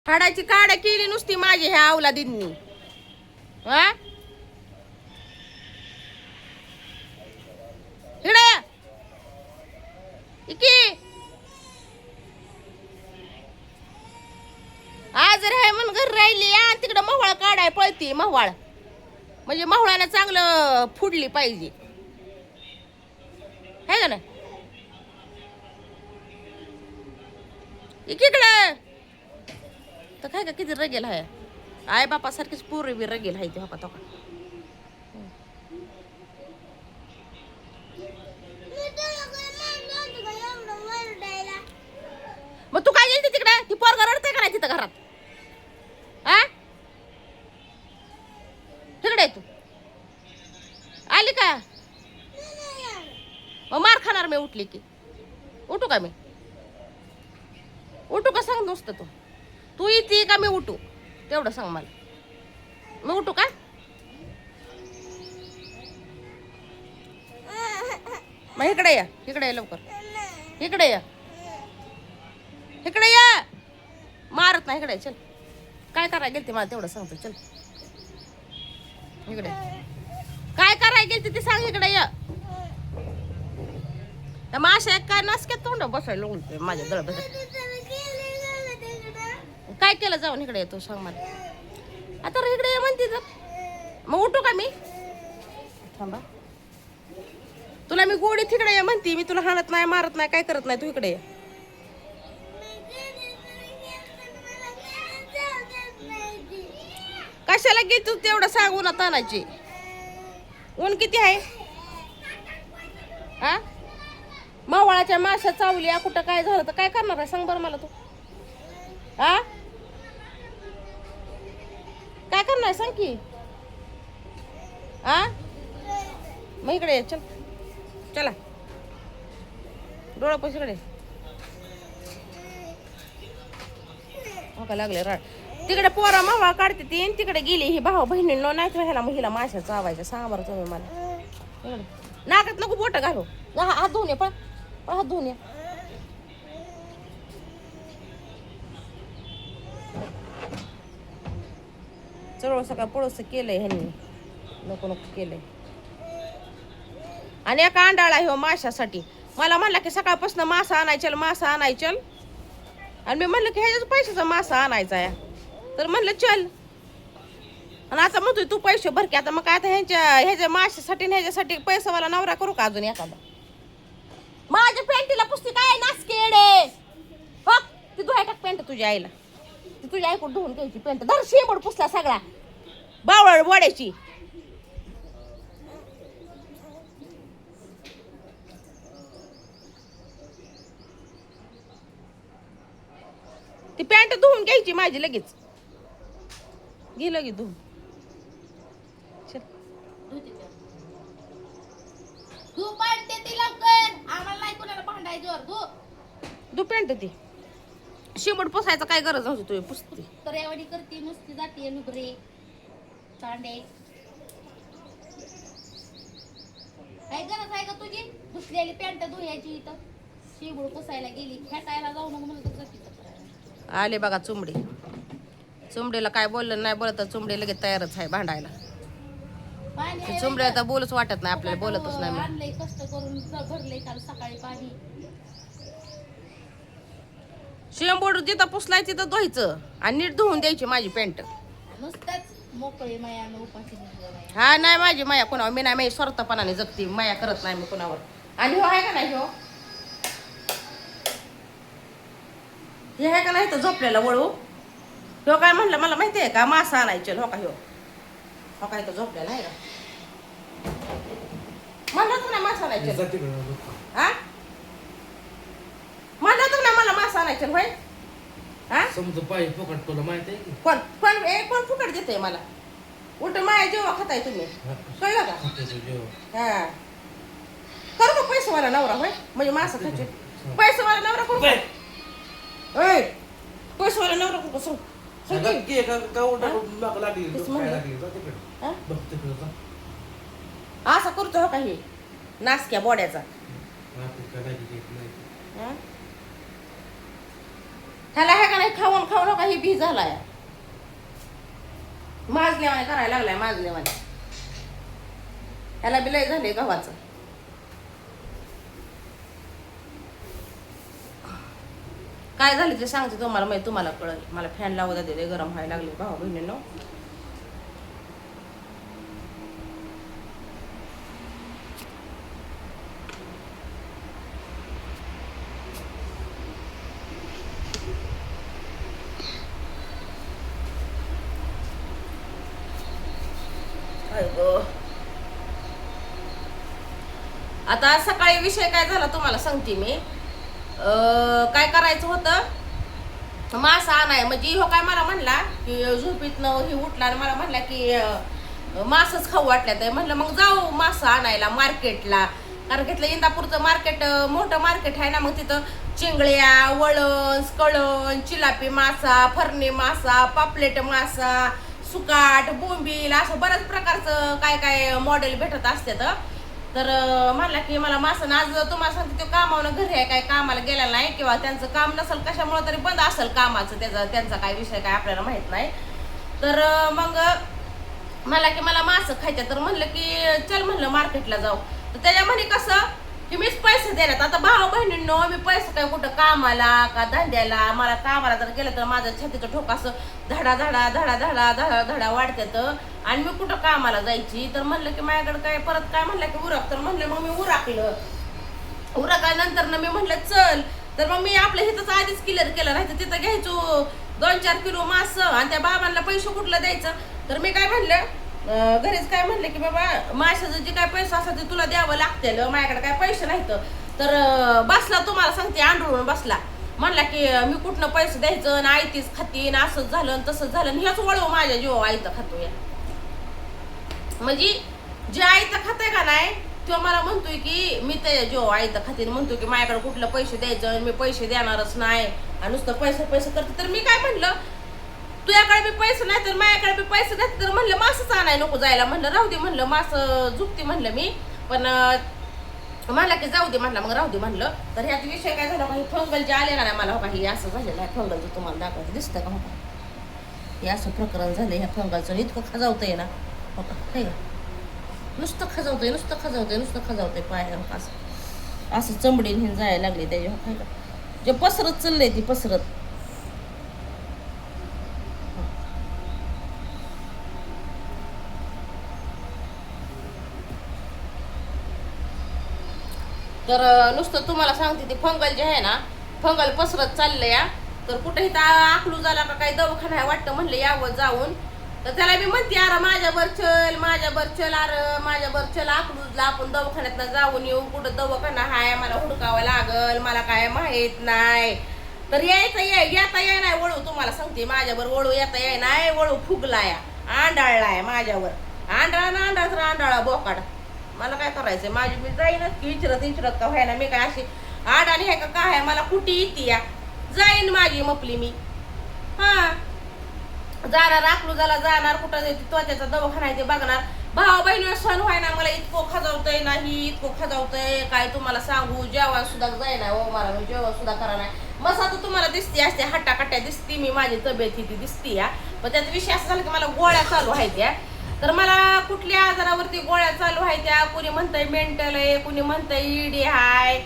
हाडाची काड्या केली नुसती माझी ह्या अवलादींनी. हा इकडे ये. इकी आज राह म्हणून घर राहिली आणि तिकडं मव्हाळ काढाय पळती. मव्हाळ म्हणजे मव्हाळाला चांगलं फुडली पाहिजे है का ना. इकडं तर काय का किती रगेल आहे. आई बापा सारखीच पोरं बी रगेल आहे ते. तो मग तू काय गेली तिकडे. ती पोरगा रडते का नाही तिथं घरात. हा तिकडे तू आली का. मग मार खाणार मी उठली की. उठू का मी. उठू का सांग नुसतं. तू येते का मी उठू तेवढं सांग मला. मी उठू का. मग इकडे या. इकडे या लवकर. इकडे या. इकडे या. मारत नाही. इकडे चल. काय करायला गेलती मला तेवढं सांगतो. चल इकडे. काय करायला गेलती ते सांग. इकडे या. त्या माशा काय नासक्यात तोंड बसायला लागून माझ्या दळ बस. काय केलं जाऊन. इकडे येतो सांग मला. आता इकडे ये म्हणते तर मग उठू का मी. थांबा तुला मी गोडी तिकडे ये म्हणते. मी तुला हाणत नाही मारत नाही काय करत नाही. तू इकडे ये. कशाला घे तू तेवढं सांग. उन्हात आणायची. ऊन किती आहे. हा मावळाच्या माश्या चावल्या कुठं काय झालं तर काय करणार आहे सांग बरं मला. तू हा काय करणार सांग की. हा मग इकडे ये. चल चला डोळा पैसे का लागले राड. तिकडे पोरा मावा काढते ती तिकडे गेली. ही भाऊ बहिणींनो नाही राहायला महिला माश्या चावायच्या. सांगा बरं तुम्ही मला. नाकात नको बोट घालू. हात धुवून ये. पण हात धुवून ये. चळवळ सकाळ पळस केलंय ह्यांनी. नको नको केलंय. आणि एका अंडाळा हो माशासाठी. मला म्हणला की सकाळपासून मासा आणायचल मासा आणायचल. आणि मी म्हणलं की ह्याच्याच पैशाचा मासा आणायचा आहे. तर म्हणलं चल. आणि आता म्हणतोय तू पैसे भर की. आता मग काय आता ह्याच्या माशासाठी ह्याच्यासाठी पैसावाला नवरा करू का अजून एखादा. माझ्या पॅन्टीला पुसती काय नासकेडे. हो ती धुवाय टाक पॅन्ट तुझ्या आईला. ती तुझ्या आईकडून धुवून घ्यायची पॅन्ट. धर शेंबड पुसला सगळा बावळ वड्याची. ती पॅन्ट धुवून घ्यायची माझी लगेच. घे लगेच धुवून. धु पॅन्ट ती. शिमट पुसायचं काय गरज नव्हती. तुझी पुसती तर एवढी करते नुसती जाते लुगरे चांडे. काय गरज आहे का तुझी धुसलेली पॅन्ट धुयाची. इथं शिबूड पुसायला गेली. खेटायला जाऊ नको म्हणलं तर आले बघा चुंबडी. चुंबडीला काय बोललं नाही बोलत तर चुंबडी लगेच तयारच आहे भांडायला. चुंबडी आता बोलच वाटत नाही आपल्याला. बोलतच नाही. आणलंय कष्ट करून भरलंय काल सकाळी पाणी. शेंबूड जिथं पुसलाय तिथं धुवायचं आणि नीट धुवून द्यायची माझी पॅन्ट. नुसताच मोकळे माया उपाशी. हा नाही माझी माया कोणावर. मी नाही माझी स्वार्थपणाने जगते. माया करत नाही मी कोणावर. आणि हो आहे का नाही. हो हे आहे का नाही तर झोपलेला वळू. हो काय म्हणलं मला माहिती आहे का मासा आणायचे. हो का हो काय तर झोपलेला आहे का. म्हणलं तर नाही मासा आणायचे. हा म्हणलं तर नाही मला मासा आणायचे. होय हा समजा पाय फुकट तुला माहिती आहे की. कोण कोण कोण फुकट देते मला. उलट माया जेव्हा खाताय तुम्ही. कळलं का. हा करू का पैसेवाला नवरा. होय म्हणजे मासा खायचे. पैसेवाला नवरा करू का. पैसेवाला नवरा करू का. असा करतो काही नासक्या बोड्याचा. ह्याला हे का नाही खाऊन खाऊन का ही बी झालाय माजल्यावाने करायला लागलाय माजल्यावाने त्याला बी लय झाले गव्हाचं काय झालं ते सांगते तुम्हाला माहिती तुम्हाला कळेल मला फॅन लावू द्या ते गरम व्हायला लागले भाऊ बहिणींनो आता सकाळी विषय काय झाला तुम्हाला सांगते मी काय करायचं होतं मासा आणाय म्हणजे हो काय मला म्हणला की झोपीतनं ही उठला आणि मला म्हणला की मासच खाऊ वाटल्यात आहे म्हणलं मग जाऊ मासा आणायला मार्केटला कारण घेतलं इंदापूरचं मार्केट मोठं मार्केट आहे ना मग तिथं चिंगळ्या वळण कळण चिलापी मासा फरणी मासा पापलेट मासा सुकाट बोंबील असं बऱ्याच प्रकारचं काय काय मॉडेल भेटत असतात तर म्हणला की मला मासा आज तुम्हाला सांगते तो कामावरून घरी आहे काय कामाला गेलेला नाही किंवा त्यांचं काम नसेल कशामुळे तरी बंद असेल कामाचं त्यांचा काय विषय काय आपल्याला माहित नाही तर मग मला की मला मासं खायचं तर म्हणलं की चल म्हणलं मार्केटला जाऊ तर त्याच्या म्हणे कसं की मीच पैसे देण्यात आता भाऊ बहिणींनो मी पैसे काय कुठं कामाला का धंद्याला मला कामाला जर गेलं तर माझं छातीचं ठोक असं धडा धडा धडा धडा धडा धडा वाढत्यात आणि मी कुठं कामाला जायची तर म्हणलं की माझ्याकडे काय परत काय म्हणलं की उरक तर म्हणलं मग मी उरकलं उरकानंतर ना मी म्हणलं चल तर मग मी आपल्या इथंच आधीच क्लिअर केलं राहायचं तिथं घ्यायचो 2-4 किलो मास आणि त्या बाबांना पैसे कुठलं द्यायचं तर मी काय म्हणलं घरीच काय म्हणलं की बाबा माशाचं जे काय पैसे असतात ते तुला द्यावं लागतील माझ्याकडे काय पैसे नाहीत तर बसला तुम्हाला सांगते आंधळून बसला म्हणला की मी कुठनं पैसे द्यायचं आणि आयतीच खातीन असंच झालं तसंच झालं हेच वळव माझ्या जीवा आईचं खातो या म्हणजे जे आईचं खातंय का नाही तो मला म्हणतोय की मी त्याच्या जीवा आईचं खातीन म्हणतोय की माझ्याकडे कुठलं पैसे द्यायचं मी पैसे देणारच नाही आणि नुसतं पैसे पैसे करते तर मी काय म्हणलं तुझ्याकडे बी पैसे नाही तर माझ्याकडे बी पैसे नाही तर म्हणलं मासच आणाय नको जायला म्हणलं राहू दे म्हणलं मास झुकते म्हणलं मी पण मला की जाऊ दे म्हणलं मग राहू दे म्हणलं तर ह्यात विषय काय झाला काही फंगल जे आले ना मला काही असं झालेलं आहे फंगलचं तुम्हाला दाखवायचं दिसतं का होता हे असं प्रकरण झालं ह्या फंगलचं इतकं खजावतंय ना हो का हे नुसतं खजावतंय पायावर असं चमडीन हे जायला लागले त्याच्या जे पसरत चाललंय ती पसरत तर नुसतं तुम्हाला सांगते ती फंगल जे आहे ना फंगल पसरत चाललंय तर कुठे इथं आखलू झाला का काही दवाखाना वाटतं म्हणलं यावं जाऊन तर त्याला मी म्हणते अरे माझ्यावर चल अरे माझ्यावर चल आखलूजला आपण दवाखान्यात जाऊन येऊ कुठं दवाखाना हाय मला हुडकावं लागल मला काय माहित नाही तर येता ये नाही वळू तुम्हाला सांगते माझ्यावर वळू येता ये नाही वळू फुगलाय आंडाळलाय माझ्यावर आंडाळा बोकाड मला काय करायचंय माझी मी जाईनच की विचारत का व्हायला मी काय अशी आडाणी आहे का काय आहे मला कुठे येते या जाईन माझी मपली मी हा जाणार आखलू झाला जाणार कुठं त्वचाचा दवाखाना आहे ते बघणार भाऊ बहिणी सण व्हायना मला इतकं खजावतंय काय तुम्हाला सांगू जेवण सुद्धा जाईना हो मला मी जेवण सुद्धा करा नाही मग आता तुम्हाला दिसते असते हट्टाकट्ट्या दिसते मी माझी तब्येत ही दिसते या पण त्यात विषय असं झाला की मला गोळ्या चालू आहेत त्या तर मला कुठल्या आजारावरती गोळ्या चालू आहेत त्या कुणी म्हणतंय मेंटल आहे कुणी म्हणतंय ईडी हाय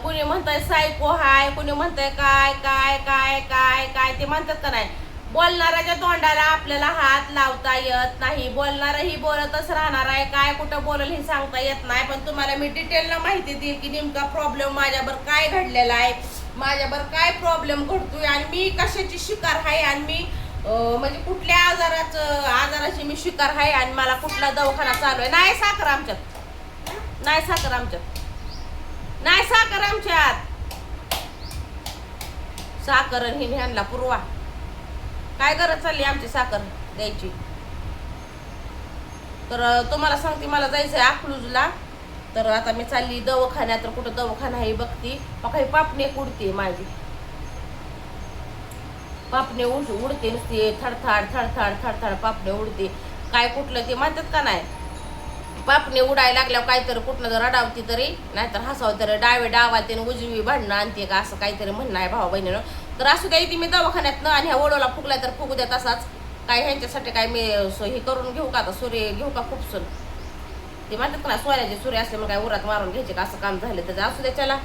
कुणी म्हणतंय सायको हाय कुणी म्हणतंय काय काय काय काय काय ते म्हणतात का नाही बोलणाऱ्याच्या तोंडाला आपल्याला हात लावता येत नाही बोलणारही बोलतच राहणार आहे काय कुठं बोलल हे सांगता येत नाही पण तुम्हाला मी डिटेलला माहिती देईल की नेमका प्रॉब्लेम माझ्यावर काय घडलेला आहे माझ्यावर काय प्रॉब्लेम घडतोय आणि मी कशाची शिकार आहे आणि मी म्हणजे कुठल्या आजाराची मी शिकार आहे आणि मला कुठला दवाखाना चालू आहे नाही साखर आमच्यात साखर ही ह्यांना पुरवा काय गरज चालली आमची साखर द्यायची तर तुम्हाला सांगते मला जायचंय अकलूजला तर आता मी चालली दवाखान्यात तर कुठं दवाखाना आहे बघती काही पापणे उडते माझी पापणे उडते नुसते थडथड पापणे उडते काय कुठलं ते म्हणतात का नाही पापणे उडायला लागल्यावर काहीतरी कुठलं जर रडावती तरी नाहीतर हसावं तरी डावे डावाल ते उजवी भांडणं आणते का असं काहीतरी म्हणणं आहे भाऊ बहिणीनं तर असू द्या ती मी दवाखान्यात आणि ह्या ओढवला फुगलाय तर फुगू द्या तसाच. काय ह्यांच्यासाठी काय मी हे करून घेऊ का आता सूर्य घेऊ का खूपसून ते म्हणतात का सूर्याचे सूर्य असले मग काय उरात मारून घ्यायचे का असं काम झालं तर असू द्या चला.